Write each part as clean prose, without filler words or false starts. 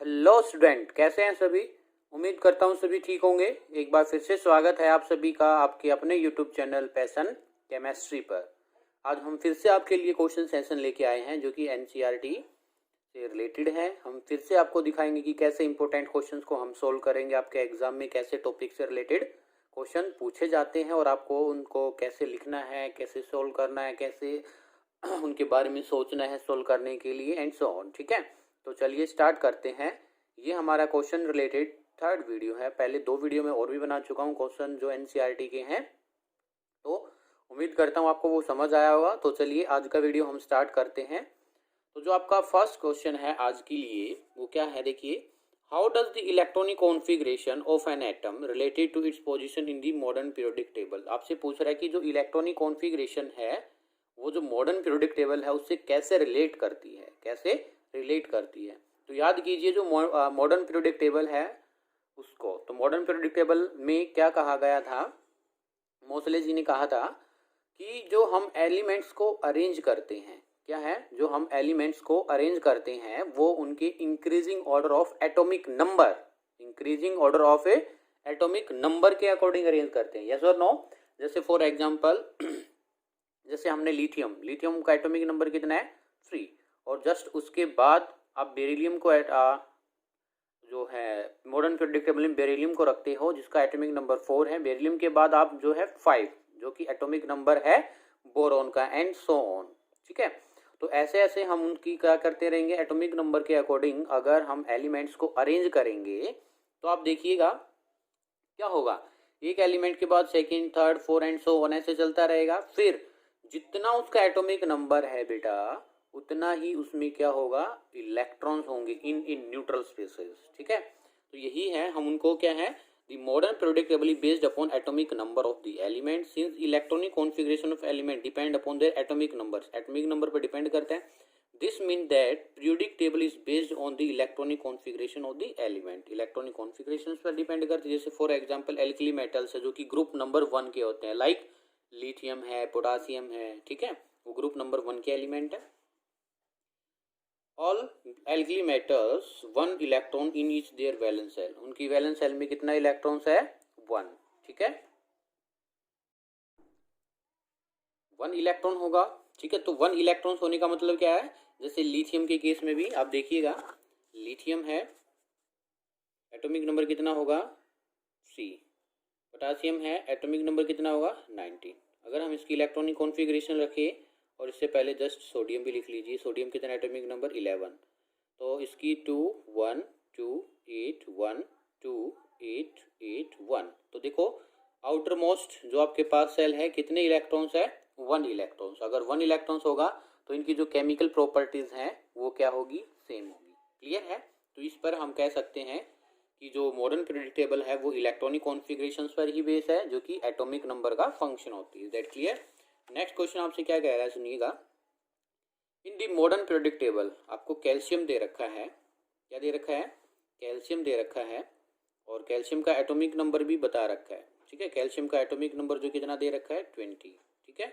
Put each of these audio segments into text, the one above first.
Hello student, कैसे हैं सभी। उम्मीद करता हूँ सभी ठीक होंगे। एक बार फिर से स्वागत है आप सभी का आपके अपने यूट्यूब चैनल पैशन केमिस्ट्री पर। आज हम फिर से आपके लिए क्वेश्चन सेशन लेके आए हैं जो कि एनसीईआरटी से रिलेटेड है। हम फिर से आपको दिखाएंगे कि कैसे इंपॉर्टेंट क्वेश्चंस को हम सोल्व करेंगे। आपके एग्जाम में कैसे टॉपिक से रिलेटेड क्वेश्चन पूछे जाते हैं और आपको उनको कैसे लिखना है, कैसे सोल्व करना है, कैसे उनके बारे में सोचना है सोल्व करने के लिए एंड सो ऑन। ठीक है, तो चलिए स्टार्ट करते हैं। ये हमारा क्वेश्चन रिलेटेड थर्ड वीडियो है। पहले दो वीडियो में और भी बना चुका हूँ क्वेश्चन जो एनसीईआरटी के हैं, तो उम्मीद करता हूँ आपको वो समझ आया होगा। तो चलिए आज का वीडियो हम स्टार्ट करते हैं। तो जो आपका फर्स्ट क्वेश्चन है आज के लिए वो क्या है, देखिए। How does the electronic configuration of an atom related to its position in the modern periodic table. आपसे पूछ रहा है कि जो इलेक्ट्रॉनिक कॉन्फ़िगरेशन है वो जो मॉडर्न पीरियोडिक टेबल है उससे कैसे रिलेट करती है, कैसे रिलेट करती है। तो याद कीजिए जो मॉडर्न पीरियोडिक टेबल है उसको, तो मॉडर्न पीरियोडिक टेबल में क्या कहा गया था, मोसले जी ने कहा था कि जो हम एलिमेंट्स को अरेंज करते हैं, क्या है, जो हम एलिमेंट्स को अरेंज करते हैं वो उनके increasing order of atomic number, increasing order of A atomic number के अकॉर्डिंग अरेंज करते हैं। यस और नो। जैसे फॉर एग्जांपल जैसे हमने लिथियम का एटॉमिक नंबर कितना है, 3। और जस्ट उसके बाद आप बेरिलियम को जो है मॉडर्न पीरियोडिक टेबल में बेरिलियम को रखते हो जिसका एटॉमिक नंबर 4 है। बेरिलियम के बाद आप जो है 5 जो कि एटॉमिक नंबर है बोरॉन का एंड सो ऑन। ठीक है, तो ऐसे ऐसे हम उनकी क्या करते रहेंगे, एटॉमिक नंबर के अकॉर्डिंग अगर हम एलिमेंट्स को अरेंज करेंगे तो आप देखिएगा क्या होगा। एक एलिमेंट के बाद second, third, four and so on ऐसे चलता रहेगा। फिर जितना उसका एटॉमिक नंबर है बेटा उतना ही उसमें क्या होगा, इलेक्ट्रॉन्स होंगे इन न्यूट्रल स्पेसेस। ठीक है, तो यही है, हम उनको क्या है, the modern periodic table is based upon atomic number of the element since electronic configuration of element depend upon their atomic numbers. Atomic number पर डिपेंड करते हैं। This mean that periodic table is based on the electronic configuration of the element. Electronic configuration पर depend करते हैं। जैसे for example alkali metals है जो कि ग्रुप नंबर 1 के होते हैं, लाइक लिथियम है, पोटासियम है। ठीक है, वो ग्रुप नंबर 1 के एलिमेंट है। All alkali metals 1 electron in each their valence shell. उनकी वैलेंस शेल में कितना इलेक्ट्रॉन्स है, 1। ठीक है, 1 इलेक्ट्रॉन होगा। ठीक है, तो 1 इलेक्ट्रॉन्स होने का मतलब क्या है, जैसे लिथियम के केस में भी आप देखिएगा, लिथियम है एटॉमिक नंबर कितना होगा, 3। पोटासियम है एटॉमिक नंबर कितना होगा, 19। अगर हम इसकी इलेक्ट्रॉनिक कॉन्फ़िगरेशन रखें और इससे पहले जस्ट सोडियम भी लिख लीजिए। सोडियम कितना एटॉमिक नंबर, 11। तो इसकी 2 1 2 8 1 2 8 8 1। तो देखो आउटर मोस्ट जो आपके पास सेल है कितने इलेक्ट्रॉन्स है, 1 इलेक्ट्रॉन्स। अगर 1 इलेक्ट्रॉन्स होगा तो इनकी जो केमिकल प्रॉपर्टीज हैं वो क्या होगी, सेम होगी। क्लियर है, तो इस पर हम कह सकते हैं कि जो मॉडर्न पीरियोडिक टेबल है वो इलेक्ट्रॉनिक कॉन्फ़िगरेशंस पर ही बेस है जो कि एटॉमिक नंबर का फंक्शन होती है। That clear. नेक्स्ट क्वेश्चन आपसे क्या कह रहा है, सुनिएगा। इन दी मॉडर्न पीरियोडिक टेबल आपको कैल्शियम दे रखा है, क्या दे रखा है, कैल्शियम दे रखा है और कैल्शियम का एटॉमिक नंबर भी बता रखा है। ठीक है, कैल्शियम का एटॉमिक नंबर जो कितना दे रखा है, 20। ठीक है,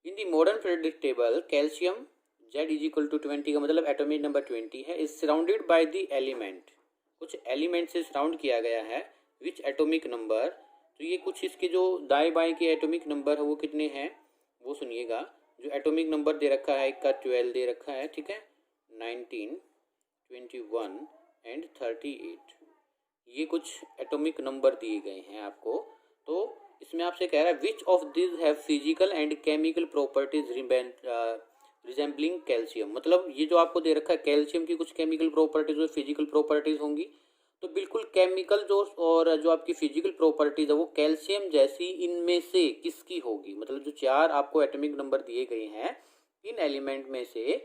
in the modern periodic table calcium Z is equal to 20 का मतलब एटॉमिक नंबर 20 है, is surrounded by the element. कुछ एलिमेंट से सराउंड किया गया है, विच एटॉमिक नंबर। तो ये कुछ इसके जो दाएं बाएं के एटॉमिक नंबर है वो कितने हैं, वो सुनिएगा। जो एटॉमिक नंबर दे रखा है, एक का 12 दे रखा है, ठीक है, 19 21 एंड 38। ये कुछ एटॉमिक नंबर दिए गए हैं आपको। तो इसमें आपसे कह रहा है which of this have physical and chemical properties resembling calcium. मतलब ये जो आपको दे रखा है कैल्शियम की कुछ केमिकल प्रॉपर्टीज और फिजिकल प्रॉपर्टीज होंगी। तो बिल्कुल केमिकल जो और जो आपकी फिजिकल प्रॉपर्टीज है वो कैल्शियम जैसी इनमें से किसकी होगी। मतलब जो 4 आपको एटॉमिक नंबर दिए गए हैं इन एलिमेंट में से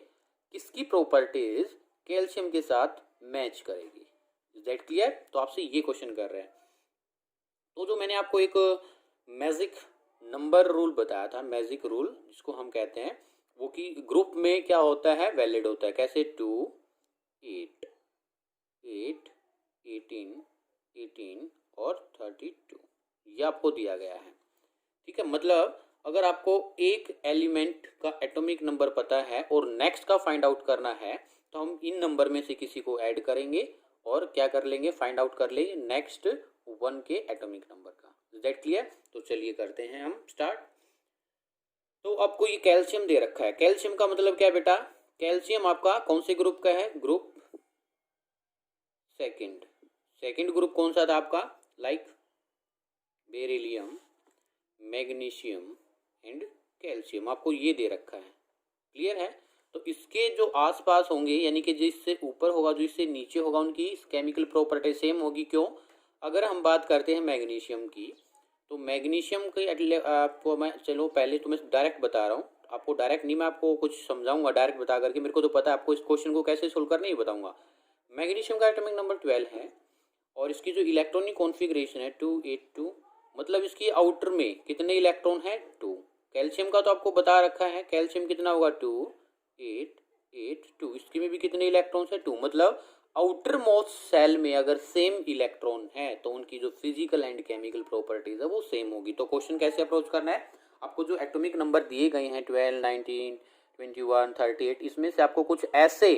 किसकी प्रॉपर्टीज कैल्शियम के साथ मैच करेगी। Is that clear. तो आपसे ये क्वेश्चन कर रहे हैं। तो जो मैंने आपको एक मैजिक नंबर रूल बताया था, मैजिक रूल जिसको हम कहते हैं, वो कि ग्रुप में क्या होता है, वैलिड होता है। कैसे, 2 8 8 18 18 और 32 ये आपको दिया गया है। ठीक है, मतलब अगर आपको एक एलिमेंट का एटॉमिक नंबर पता है और नेक्स्ट का फाइंड आउट करना है तो हम इन नंबर में से किसी को ऐड करेंगे और क्या कर लेंगे, फाइंड आउट कर लेंगे नेक्स्ट 1 के एटॉमिक नंबर का। Is that clear? तो चलिए करते हैं हम स्टार्ट। तो आपको ये कैल्शियम दे रखा है। कैल्शियम का मतलब क्या है बेटा? कैल्शियम आपका कौन से ग्रुप का है? Group second. सेकंड ग्रुप कौन सा था आपका? Like beryllium, magnesium and calcium, आपको ये दे रखा है। क्लियर है? तो इसके जो आसपास होंगे, यानी कि जिससे ऊपर होगा जो इससे नीचे होगा, उनकी केमिकल प्रॉपर्टी सेम होगी। क्यों? अगर हम बात करते हैं मैग्नीशियम की, तो मैग्नीशियम की आपको मैं, चलो पहले तो मैं डायरेक्ट बता रहा हूँ आपको, डायरेक्ट नहीं, मैं आपको कुछ समझाऊंगा डायरेक्ट बता करके। मेरे को तो पता है आपको इस क्वेश्चन को कैसे सोल्व करना, ही बताऊंगा। मैग्नीशियम का एटॉमिक नंबर 12 है और इसकी जो इलेक्ट्रॉनिक कॉन्फ़िगरेशन है 282, मतलब इसकी आउटर में कितने इलेक्ट्रॉन है? 2। कैल्शियम का तो आपको बता रखा है, कैल्शियम कितना होगा? 2 8 8 2। इसके में भी कितने इलेक्ट्रॉन्स है? 2। मतलब आउटर मोस्ट सेल में अगर सेम इलेक्ट्रॉन है तो उनकी जो फिजिकल एंड केमिकल प्रॉपर्टीज है वो सेम होगी। तो क्वेश्चन कैसे अप्रोच करना है? आपको जो एटॉमिक नंबर दिए गए हैं 12, 19, 21, 38, इसमें से आपको कुछ ऐसे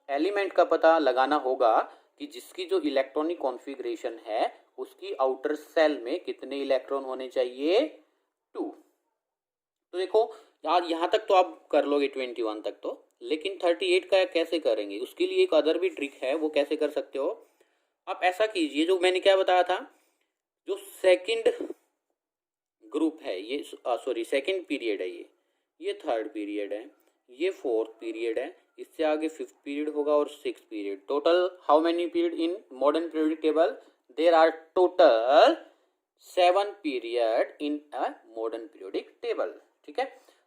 एलिमेंट का पता लगाना होगा कि जिसकी जो इलेक्ट्रॉनिक कॉन्फ़िगरेशन है उसकी आउटर सेल में कितने इलेक्ट्रॉन होने चाहिए? 2। तो देखो यार, यहाँ तक तो आप कर लोगे 21 तक तो, लेकिन 38 का कैसे करेंगे? उसके लिए एक अदर भी ट्रिक है। वो कैसे कर सकते हो? आप ऐसा कीजिए, जो मैंने क्या बताया था, जो सेकंड ग्रुप है ये, सॉरी सेकंड पीरियड है, ये थर्ड पीरियड है, ये फोर्थ पीरियड है, इससे आगे फिफ्थ पीरियड होगा और six period. Total how many period in modern periodic table? There are total 7 period in a modern periodic table. ठीक है?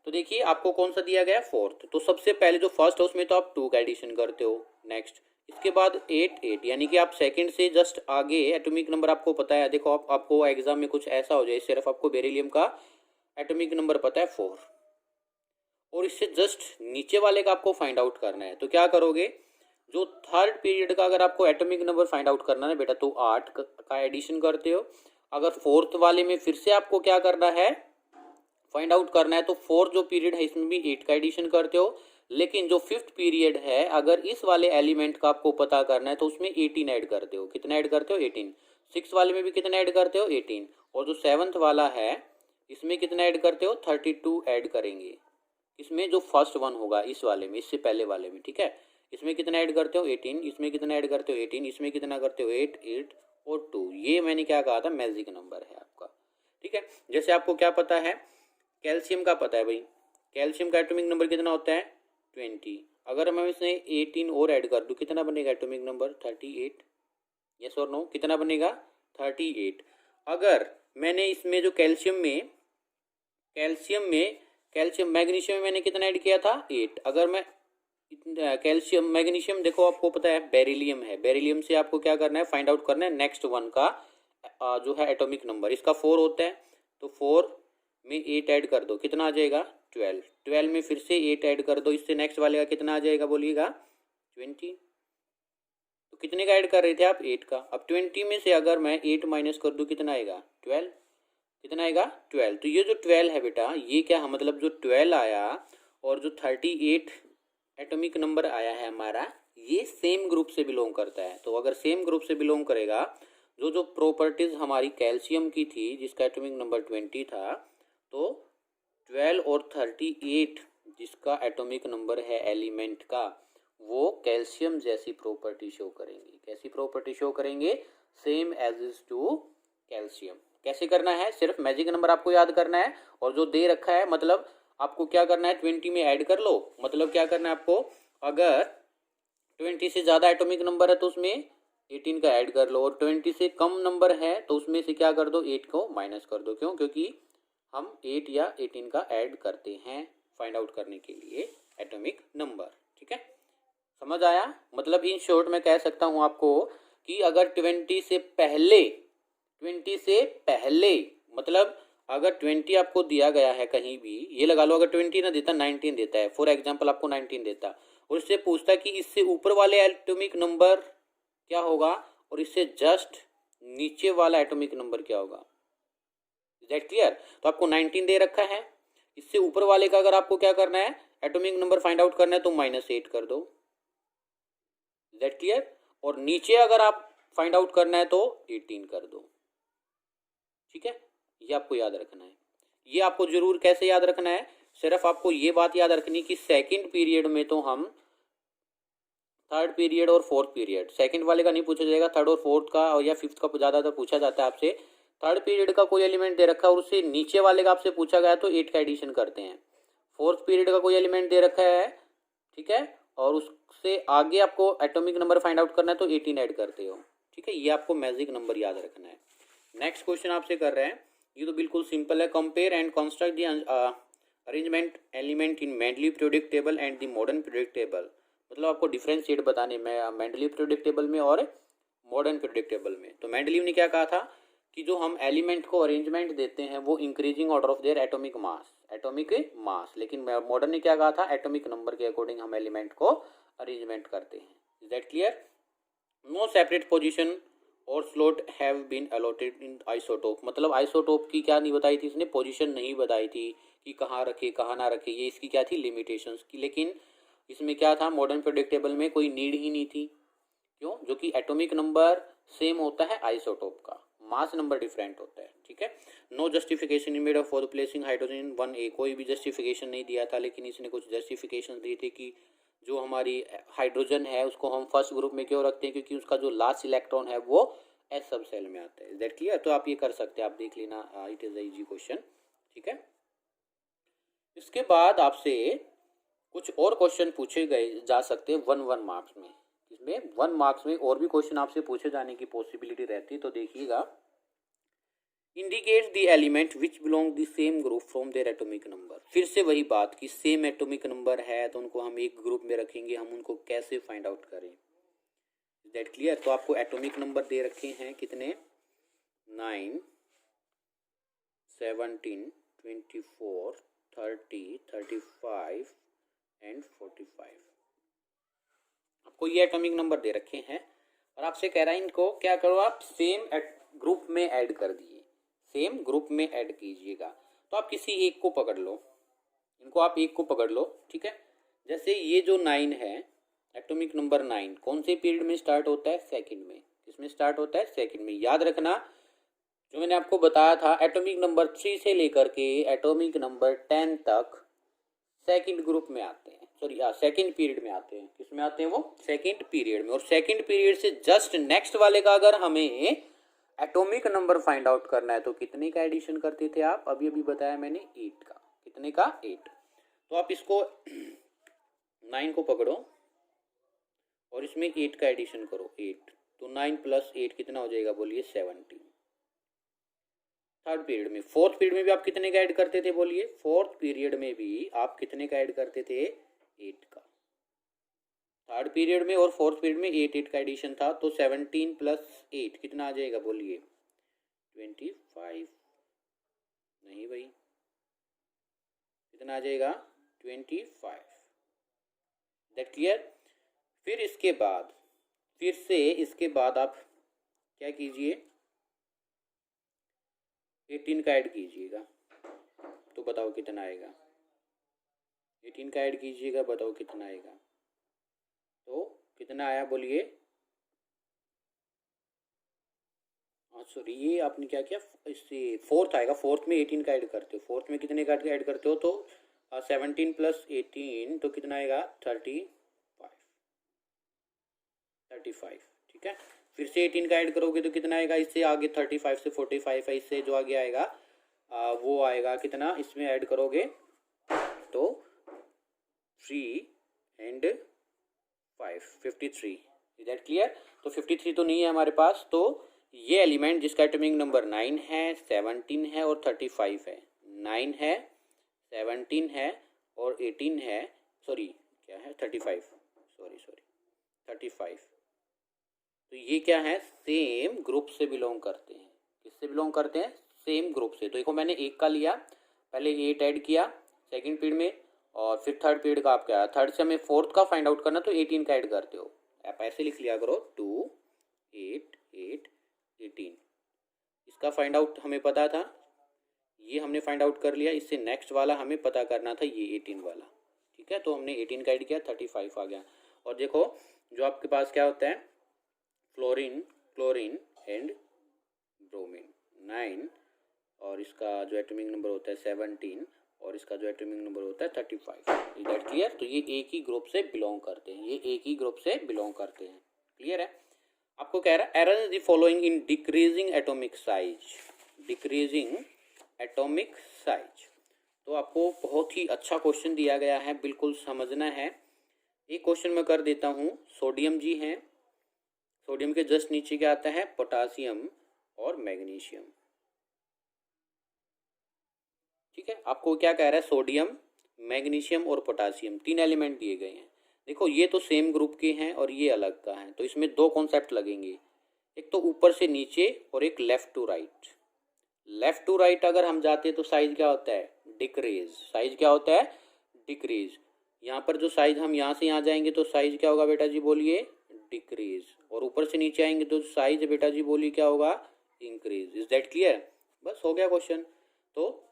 तो देखिए आपको कौन सा दिया गया? फोर्थ। तो सबसे पहले जो फर्स्ट है उसमें तो आप 2 का एडिशन करते हो। नेक्स्ट इसके बाद 8 8, यानी कि आप सेकंड से जस्ट आगे एटॉमिक नंबर आपको पता है। देखो आपको एग्जाम में कुछ ऐसा हो जाए, सिर्फ आपको बेरिलियम का एटॉमिक नंबर पता है 4 और इससे जस्ट नीचे वाले का आपको फाइंड आउट करना है। तो क्या करोगे? जो थर्ड पीरियड का अगर आपको एटॉमिक नंबर फाइंड आउट करना है बेटा, तो 8 का एडिशन करते हो। अगर फोर्थ वाले में फिर से आपको क्या करना है? फाइंड आउट करना है, तो फोर्थ जो पीरियड है इसमें भी 8 का एडिशन करते हो। लेकिन जो फिफ्थ पीरियड है, अगर इस वाले एलिमेंट का आपको पता करना है तो उसमें 18 ऐड करते हो। कितना ऐड करते हो? 18। सिक्स वाले में भी कितना ऐड करते हो? 18। और जो सेवन्थ वाला है इसमें कितना ऐड करते हो? 32 ऐड करेंगे। इसमें जो फर्स्ट वन होगा इस वाले में, इससे पहले वाले में। ठीक है? इसमें कितना ऐड करते हो? 18। इसमें कितना ऐड करते हो? 18। इसमें कितना करते हो? 8 8 और 2। ये मैंने क्या कहा था? मैजिक नंबर है आपका। ठीक है? जैसे आपको क्या पता है? कैल्शियम का पता है भाई। कैल्शियम का एटॉमिक नंबर कितना होता है? 20। अगर मैं इसमें 18 और ऐड कर दूं, कितना बनेगा एटॉमिक नंबर? 38। यस और नो? कितना बनेगा? 38। अगर मैंने इसमें जो कैल्शियम मैग्नीशियम में मैंने कितना ऐड किया था? 8। अगर मैं कैल्शियम मैग्नीशियम, देखो आपको पता है बेरिलियम है, बेरिलियम से आपको क्या करना है? फाइंड आउट करना है नेक्स्ट वन का जो है एटॉमिक नंबर। इसका 4 होता है, तो 4 में 8 ऐड कर दो, कितना आ जाएगा? 12। 12 में फिर से 8 ऐड कर दो, इससे नेक्स्ट वाले का कितना आ जाएगा? बोलिएगा 20। तो कितने का ऐड कर रहे थे आप? 8 का। अब 20 में से अगर मैं 8 माइनस कर दूं, कितना आएगा? 12। कितना आएगा? 12। तो ये जो 12 है बेटा, ये क्या है? मतलब जो 12 आया और जो 38 एटॉमिक नंबर आया है हमारा, ये सेम ग्रुप से बिलोंग करता है। तो अगर सेम ग्रुप से बिलोंग करेगा, जो जो प्रॉपर्टीज हमारी कैल्शियम की थी जिसका एटॉमिक नंबर 20 था, तो 12 और 38 जिसका एटॉमिक नंबर है एलिमेंट का, वो कैल्शियम जैसी प्रॉपर्टी शो करेंगे। कैसी प्रॉपर्टी शो करेंगे? Same as is to calcium. कैसे करना है? सिर्फ मैजिक नंबर आपको याद करना है और जो दे रखा है, मतलब आपको क्या करना है? 20 में ऐड कर लो। मतलब क्या करना है आपको? अगर 20 से ज़्यादा एटॉमिक नंबर है तो उसमें 18 का ऐड कर लो, और 20 से कम नंबर है तो उसमें से क्या कर दो? 8 को माइनस कर दो। क्यों? क्योंकि हम 8 या 18 का ऐड करते हैं फाइंड आउट करने के लिए एटॉमिक नंबर। ठीक है? समझ आया? मतलब इन शॉर्ट में कह सकता हूँ आपको कि अगर 20 से पहले मतलब अगर 20 आपको दिया गया है कहीं भी, ये लगा लो अगर 20 ना देता, 19 देता है, फॉर एग्जांपल आपको 19 देता और इससे पूछता कि इससे ऊपर वाले एटॉमिक नंबर क्या होगा और इससे जस्ट नीचे वाला एटॉमिक नंबर क्या होगा। Is that clear? तो आपको 19 दे रखा है, इससे ऊपर वाले का अगर आपको क्या करना है? एटॉमिक नंबर फाइंड आउट करना है, तो -8 कर दो। Is that clear? और नीचे अगर आप फाइंड आउट करना है तो 18 कर दो। ठीक है, ये आपको याद रखना है। ये आपको जरूर कैसे याद रखना है, सिर्फ आपको ये बात याद रखनी कि सेकंड पीरियड में तो हम थर्ड पीरियड और फोर्थ पीरियड, सेकंड वाले का नहीं पूछा जाएगा, थर्ड और फोर्थ का और या फिफ्थ का ज़्यादातर पूछा जाता है आपसे। थर्ड पीरियड का कोई एलिमेंट दे रखा है और उससे नीचे वाले का आपसे पूछा गया तो 8 का एडिशन करते हैं। फोर्थ पीरियड का कोई एलिमेंट दे रखा है, ठीक है, और उससे आगे आपको एटॉमिक नंबर फाइंड आउट करना है तो 18 ऐड करते हो। ठीक है, ये आपको मैजिक नंबर याद रखना है। नेक्स्ट क्वेश्चन आपसे कर रहे हैं, ये तो बिल्कुल सिंपल है। Compare and construct the arrangement element in Mendeley periodic table and the modern periodic table. मतलब आपको डिफरेंशिएट बताने में मेंडली पीरियोडिक टेबल में और मॉडर्न पीरियोडिक टेबल में। तो मेंडलीव ने क्या कहा था कि जो हम एलिमेंट को अरेंजमेंट देते हैं वो increasing order of their atomic mass, लेकिन मॉडर्न ने क्या कहा था, एटॉमिक नंबर के अकॉर्डिंग हम एलिमेंट को अरेंजमेंट करते हैं। Is that clear? No separate position और slot have been allotted in isotope. मतलब आइसोटोप की क्या नहीं बताई थी इसने, पोजीशन नहीं बताई थी कि कहाँ रखे कहाँ ना रखे, ये इसकी क्या थी, लिमिटेशंस की। लेकिन इसमें क्या था, मॉडर्न पीरियोडिक टेबल में कोई नीड ही नहीं थी। क्यों? जो कि एटॉमिक नंबर सेम होता है आइसोटोप का, मास नंबर डिफरेंट होता है। ठीक है, no justification in made for placing hydrogen in 1A। कोई भी जस्टिफिकेशन नहीं दिया था, लेकिन इसने कुछ जस्टिफिकेशन दिए थे कि जो हमारी हाइड्रोजन है उसको हम फर्स्ट ग्रुप में क्यों रखते हैं, क्योंकि उसका जो लास्ट इलेक्ट्रॉन है वो एस सब सेल में आता है। That clear? तो आप ये कर सकते हैं, आप देख लेना, इट इज इजी क्वेश्चन। ठीक है, इसके बाद आपसे कुछ और क्वेश्चन पूछे गए जा सकते हैं 1 मार्क्स में। इसमें 1 मार्क्स में और भी क्वेश्चन आपसे पूछे जाने की पॉसिबिलिटी रहती है। तो देखिएगा, indicate the element which belong the same group from their atomic number. फिर से वही बात कि सेम एटॉमिक नंबर है तो उनको हम एक ग्रुप में रखेंगे, हम उनको कैसे फाइंड आउट करें। That clear? तो आपको एटॉमिक नंबर दे रखे हैं कितने, 9, 17, 24, 30, 35 एंड 45। आपको ये एटॉमिक नंबर दे रखे हैं और आपसे कह रहा है इनको क्या करो, आप सेम ग्रुप में ऐड कर दिए, सेम ग्रुप में ऐड कीजिएगा। तो आप किसी एक को पकड़ लो, इनको आप एक को पकड़ लो। ठीक है, जैसे ये जो 9 है, एटॉमिक नंबर 9 कौन से पीरियड में स्टार्ट होता है, सेकंड में। किसमें स्टार्ट होता है, सेकंड में। याद रखना जो मैंने आपको बताया था, एटॉमिक नंबर 3 से लेकर के एटॉमिक नंबर 10 तक सेकंड ग्रुप में आते हैं, सॉरी सेकंड पीरियड में आते हैं। किस में आते हैं वो, सेकंड पीरियड में। और सेकंड पीरियड से जस्ट नेक्स्ट वाले का अगर हमें एटॉमिक नंबर फाइंड आउट करना है तो कितने का एडिशन करते थे आप, अभी अभी बताया मैंने 8 का। कितने का, 8। तो आप इसको 9 को पकड़ो और इसमें 8 का एडिशन करो, 8। तो 9 + 8 कितना हो जाएगा, बोलिए 17। थर्ड पीरियड में, फोर्थ पीरियड में भी आप कितने का ऐड करते थे, बोलिए। फोर्थ पीरियड में भी आप कितने का ऐड करते थे, 8 का। थर्ड पीरियड में और फोर्थ पीरियड में 8 का एडिशन था। तो 17 + 8 कितना आ जाएगा, बोलिए 25। नहीं भाई, कितना आ जाएगा, 25। That clear? फिर इसके बाद, फिर से इसके बाद आप क्या कीजिए, 18 का ऐड कीजिएगा। तो बताओ कितना आएगा, 18 का ऐड कीजिएगा, बताओ कितना आएगा। तो कितना आया, बोलिए। सॉरी, ये आपने क्या किया, इससे फोर्थ आएगा, फोर्थ में 18 का ऐड करते हो। फोर्थ में कितने का ऐड करते हो, तो 17 + 18 तो कितना आएगा, 35। ठीक है, फिर से 18 का ऐड करोगे तो कितना आएगा, इससे आगे 35 से 45 है, इससे जो आगे आएगा वो आएगा कितना, इसमें ऐड करोगे तो 3 and 5, 53। Is that clear? तो 53 तो नहीं है हमारे पास। तो ये एलिमेंट जिसका एटॉमिक नंबर 9 है, 17 है और 35 है, 9 है, 17 है और 18 है, सॉरी क्या है, 35, सॉरी 35। तो ये क्या है, सेम ग्रुप से बिलोंग करते हैं। किससे बिलोंग करते हैं, सेम ग्रुप से। तो देखो मैंने 1 का लिया, पहले 8 ऐड किया सेकंड पीरियड में, और फिर थर्ड पीरियड का आप क्या, थर्ड से हमें फोर्थ का फाइंड आउट करना तो 18 का ऐड करते हो। आप ऐसे लिख लिया करो, 2, 8, 8, 18। इसका फाइंड आउट हमें पता था, ये हमने फाइंड आउट कर लिया। इससे नेक्स्ट वाला हमें पता करना था, ये 18 वाला। ठीक है, तो हमने 18 का ऐड किया, 35 आ गया। और देखो जो आपके पास क्या होता है, फ्लोरीन, क्लोरीन एंड ब्रोमीन 9, और इसका जो एटॉमिक नंबर होता है 17, और इसका जो एटॉमिक नंबर होता है 35। Is that clear? तो ये एक ही ग्रुप से बिलोंग करते हैं, ये एक ही ग्रुप से बिलोंग करते हैं। क्लियर है? आपको कह रहा है arrange the following in decreasing atomic size, decreasing atomic size. तो आपको बहुत ही अच्छा क्वेश्चन दिया गया है, बिल्कुल समझना है। एक क्वेश्चन मैं कर देता हूँ। सोडियम जी है, सोडियम के जस्ट नीचे क्या आता है? पोटासियम और मैग्नीशियम। ठीक है, आपको क्या कह रहा है? सोडियम, मैग्नीशियम और पोटासियम, 3 एलिमेंट दिए गए हैं। देखो ये तो सेम ग्रुप के हैं और ये अलग का है, तो इसमें 2 कॉन्सेप्ट लगेंगे, एक तो ऊपर से नीचे और एक left to right. Left to right अगर हम जाते तो साइज क्या होता है? डिक्रीज। साइज क्या होता है? डिक्रीज। यहाँ पर जो साइज हम यहाँ से यहाँ जाएंगे तो साइज क्या होगा बेटा जी? बोलिए, डिक्रीज। और ऊपर से नीचे आएंगे तो साइज बेटा जी बोलिए क्या होगा? इंक्रीज। Is that clear? बस हो गया क्वेश्चन। तो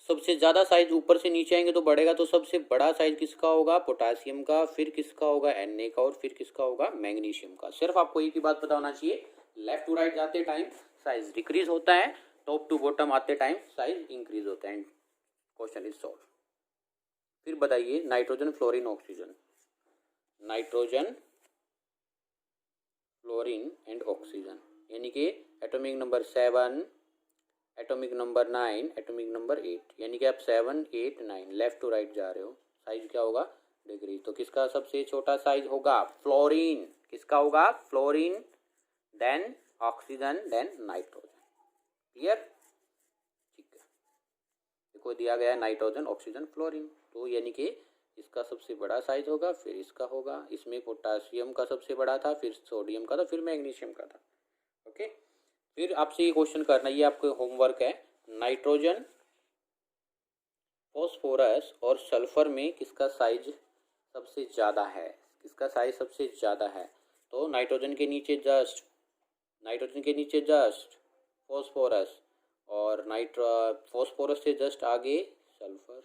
सबसे ज़्यादा साइज ऊपर से नीचे आएंगे तो बढ़ेगा, तो सबसे बड़ा साइज किसका होगा? पोटासियम का, फिर किसका होगा? Na का, और फिर किसका होगा? मैग्नीशियम का। सिर्फ आपको एक ही बात पता होना चाहिए, लेफ्ट टू राइट जाते टाइम साइज डिक्रीज होता है, टॉप टू बॉटम आते टाइम साइज इंक्रीज होता है। Question is solve. फिर बताइए nitrogen, fluorine, oxygen. Nitrogen, fluorine and oxygen, यानी कि atomic number 7, atomic number 9, atomic number 8, यानी कि आप 7, 8, 9 लेफ्ट टू राइट जा रहे हो, साइज क्या होगा? डिग्री। तो किसका सबसे छोटा साइज होगा? फ्लोरीन। किसका होगा? Fluorine, then oxygen, then nitrogen. Clear? ठीक है, देखो दिया गया है नाइट्रोजन, ऑक्सीजन, फ्लोरीन, तो यानी कि इसका सबसे बड़ा साइज होगा, फिर इसका होगा। इसमें पोटासियम का सबसे बड़ा था, फिर सोडियम का था, फिर मैग्नीशियम का था। ओके, फिर आपसे ये क्वेश्चन करना, ये आपके होमवर्क है। नाइट्रोजन, फॉस्फोरस और सल्फर में किसका साइज सबसे ज़्यादा है? किसका साइज सबसे ज़्यादा है? तो नाइट्रोजन के नीचे जस्ट, नाइट्रोजन के नीचे जस्ट फॉस्फोरस, और फॉस्फोरस से जस्ट आगे सल्फर।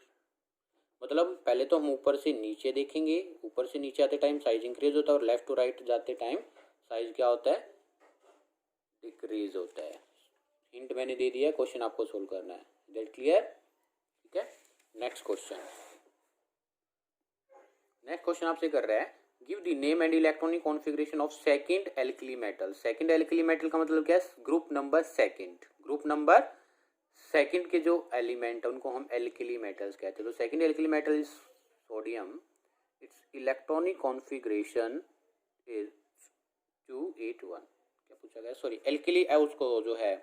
मतलब पहले तो हम ऊपर से नीचे देखेंगे, ऊपर से नीचे आते टाइम साइज इंक्रीज होता है, और लेफ्ट टू राइट जाते टाइम साइज क्या होता है? डिक्रीज होता है। हिंट मैंने दे दिया, क्वेश्चन आपको सोल्व करना है। That clear? ठीक है, नेक्स्ट क्वेश्चन। नेक्स्ट क्वेश्चन आपसे कर रहा है, give the name and electronic configuration of second alkali metal. Second alkali metal का मतलब क्या है? Group number second. Group number second के जो एलिमेंट है उनको हम एल्कली मेटल्स कहते हैं। तो second alkali metal is sodium, it's electronic configuration is 281। क्या पूछा गया? सॉरी, एल्कली उसको जो है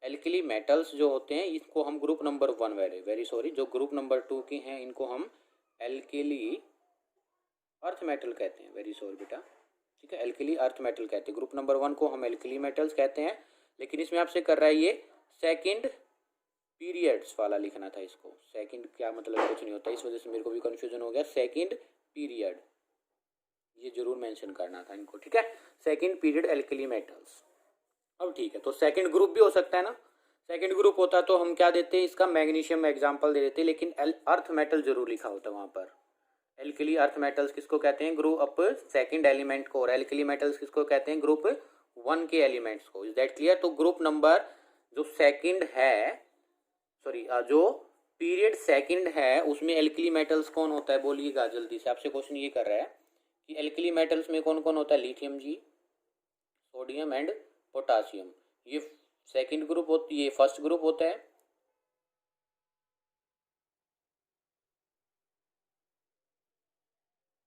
एल्कली मेटल्स जो होते हैं इसको हम ग्रुप नंबर 1, वेरी सॉरी, जो ग्रुप नंबर 2 के हैं इनको हम एल्कली अर्थ मेटल कहते हैं। वेरी सॉरी बेटा, ठीक है, एल्कली अर्थ मेटल कहते हैं। ग्रुप नंबर 1 को हम एल्कली मेटल्स कहते हैं, लेकिन इसमें आपसे कर रहा है ये सेकंड पीरियड्स वाला लिखना था इसको। सेकंड क्या मतलब? कुछ नहीं होता, इस वजह से मेरे को भी कंफ्यूजन हो गया। सेकंड पीरियड ये जरूर मेंशन करना था इनको, ठीक है, सेकंड पीरियड एल्कली मेटल्स। अब ठीक है, तो सेकंड ग्रुप भी हो सकता है ना। सेकंड ग्रुप होता तो हम क्या देते हैं? इसका मैग्नीशियम एग्जांपल दे देते, लेकिन अर्थ मेटल जरूर लिखा होता वहाँ पर। एल्कली अर्थ मेटल्स किसको कहते हैं? ग्रुप अप सेकंड एलिमेंट को। और एल्कली मेटल्स किसको कहते हैं? ग्रुप 1 के एलिमेंट्स को। Is that clear? तो ग्रुप नंबर जो सेकंड है, सॉरी जो पीरियड सेकंड है उसमें एल्कली मेटल्स कौन होता है? बोलिएगा जल्दी से। आपसे क्वेश्चन ये कर रहा है कि एल्कली मेटल्स में कौन कौन होता है? लिथियम जी, सोडियम एंड पोटासियम। ये सेकंड ग्रुप होती है, ये फर्स्ट ग्रुप होता है।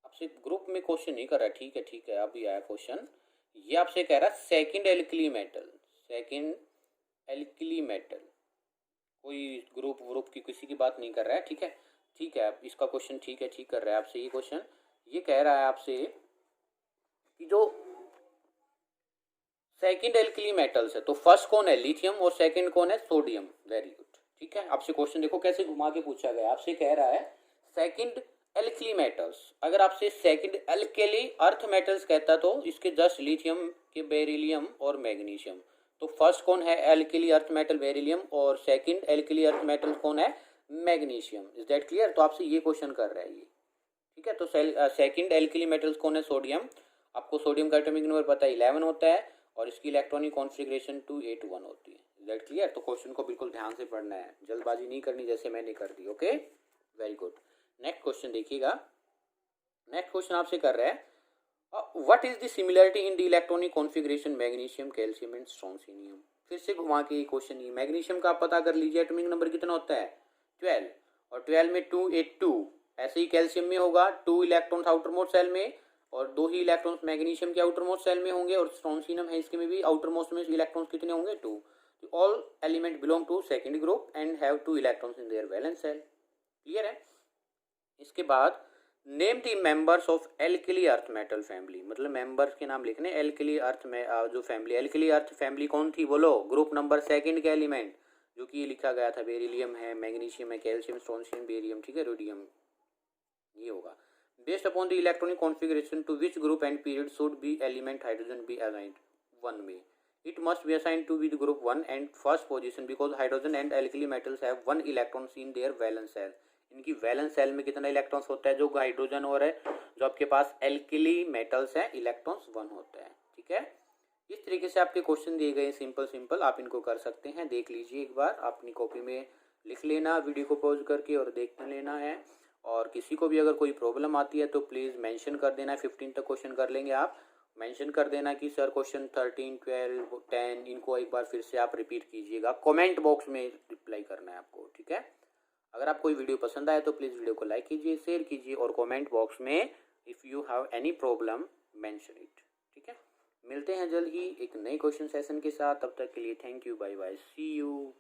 आपसे ग्रुप में क्वेश्चन नहीं कर रहा है, ठीक है, अभी आया क्वेश्चन। ये आपसे कह रहा है second alkali metal, second alkali metal, कोई ग्रुप की किसी की बात नहीं कर रहा है, ठीक है, ठीक है। इसका क्वेश्चन ठीक है, ठीक कर रहा है आपसे ये क्वेश्चन। ये कह रहा है आपसे कि जो सेकंड एल्कली मेटल्स है तो फर्स्ट कौन है? लिथियम, और सेकंड कौन है? सोडियम। वेरी गुड, ठीक है। आपसे क्वेश्चन देखो कैसे घुमा के पूछा गया। आपसे कह रहा है सेकंड एल्कली मेटल्स। अगर आपसे सेकंड एल्कली अर्थ मेटल्स कहता तो इसके जस्ट लिथियम के बेरिलियम और मैग्नीशियम। तो फर्स्ट कौन है एल्कली अर्थ मेटल? बेरिलियम। और सेकंड एल्कली अर्थ मेटल कौन है? मैग्नीशियम। Is that clear? तो आपसे ये क्वेश्चन कर रहा है ये, ठीक है। तो सेकंड एल्कली मेटल्स कौन है? सोडियम। आपको सोडियम का एटॉमिक नंबर पता है 11 होता है और इसकी इलेक्ट्रॉनिक कॉन्फ़िगरेशन 281 होती है। Is that clear? तो क्वेश्चन को बिल्कुल ध्यान से पढ़ना है, जल्दबाजी नहीं करनी जैसे मैंने कर दी। Okay, very good. Next question देखिएगा। नेक्स्ट क्वेश्चन आपसे कर रहा है what is the similarity in the electronic configuration magnesium, calcium and strontium. फिर से घुमा के ये क्वेश्चन ही। मैग्नीशियम का आप पता कर लीजिए एटॉमिक नंबर कितना होता है 12 और 12 में 282। ऐसे ही कैल्शियम में होगा 2 इलेक्ट्रॉन्स आउटर मोस्ट सेल में और 2 ही इलेक्ट्रॉन्स मैग्नीशियम के आउटर मोस्ट सेल में होंगे और स्ट्रोंसियम है इसके में भी आउटर मोस्ट में इलेक्ट्रॉन्स कितने होंगे 2। All element belong to second group and have 2 electrons in their valence shell. Clear है? इसके बाद name the members of alkali earth metal family, मतलब मेंबर्स के नाम लिखने। एल्किली अर्थ में जो फैमिली, एल्किली अर्थ फैमिली कौन थी बोलो? ग्रुप नंबर सेकंड के एलिमेंट जो कि लिखा गया था बेरिलियम है, मैग्नीशियम है, कैल्शियम, स्ट्रोंसियम, बेरियम, ठीक है, रोडियम, ये होगा। Based upon the electronic configuration to which group and period should be element hydrogen be assigned 1 में। It must be assigned to with group 1 and first position because hydrogen and alkali metals have 1 electrons in their valence shell. इनकी valence shell में कितना electrons होता है? जो hydrogen और है जो आपके पास एल्किली मेटल्स है इलेक्ट्रॉन्स 1 होता है। ठीक है, इस तरीके से आपके क्वेश्चन दिए गए सिंपल सिंपल, आप इनको कर सकते हैं। देख लीजिए एक बार, अपनी कॉपी में लिख लेना, वीडियो को पॉज करके और देख लेना है। और किसी को भी अगर कोई प्रॉब्लम आती है तो प्लीज़ मेंशन कर देना। 15 तक क्वेश्चन कर लेंगे, आप मेंशन कर देना कि सर क्वेश्चन 13, 12, 10 इनको एक बार फिर से आप रिपीट कीजिएगा। कमेंट बॉक्स में रिप्लाई करना है आपको। ठीक है, अगर आपको ये वीडियो पसंद आए तो प्लीज़ वीडियो को लाइक कीजिए, शेयर कीजिए और कमेंट बॉक्स में if you have any problem mention it. ठीक है, मिलते हैं जल्द ही एक नए क्वेश्चन सेशन के साथ। तब तक के लिए thank you, bye bye, see you.